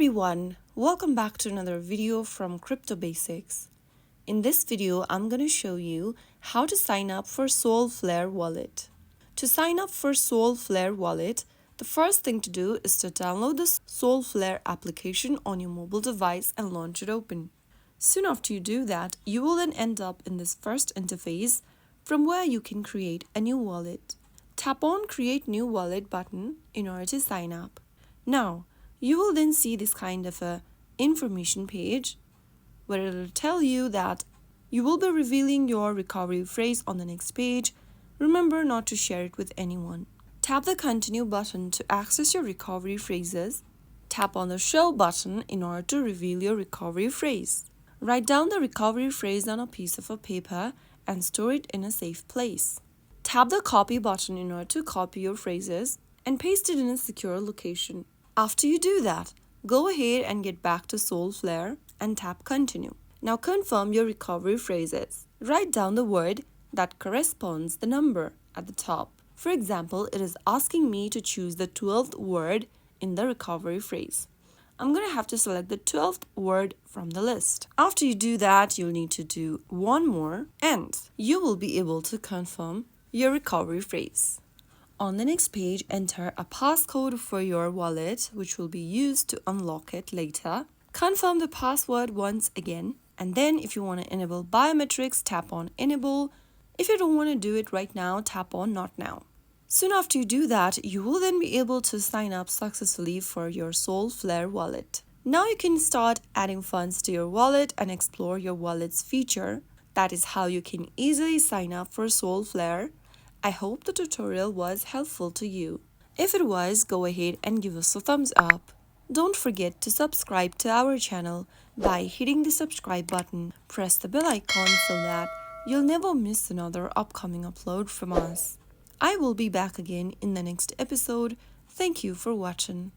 everyone, welcome back to another video from Crypto Basics. In this video, I'm going to show you how to sign up for Solflare Wallet. To sign up for Solflare Wallet, the first thing to do is to download the Solflare application on your mobile device and launch it open. Soon after you do that, you will then end up in this first interface from where you can create a new wallet. Tap on Create New Wallet button in order to sign up. Now, you will then see this kind of a information page where it will tell you that you will be revealing your recovery phrase on the next page. Remember not to share it with anyone. Tap the Continue button to access your recovery phrases. Tap on the Show button in order to reveal your recovery phrase. Write down the recovery phrase on a piece of paper and store it in a safe place. Tap the Copy button in order to copy your phrases and paste it in a secure location. After you do that, go ahead and get back to Solflare and tap Continue. Now confirm your recovery phrases. Write down the word that corresponds the number at the top. For example, it is asking me to choose the 12th word in the recovery phrase. I'm going to have to select the 12th word from the list. After you do that, you'll need to do one more and you will be able to confirm your recovery phrase. On the next page, enter a passcode for your wallet, which will be used to unlock it later. Confirm the password once again, and then if you want to enable biometrics, tap on Enable. If you don't want to do it right now, tap on Not Now. Soon after you do that, you will then be able to sign up successfully for your Solflare wallet. Now you can start adding funds to your wallet and explore your wallet's feature. That is how you can easily sign up for Solflare. I hope the tutorial was helpful to you. If it was, go ahead and give us a thumbs up. Don't forget to subscribe to our channel by hitting the subscribe button. Press the bell icon so that you'll never miss another upcoming upload from us. I will be back again in the next episode. Thank you for watching.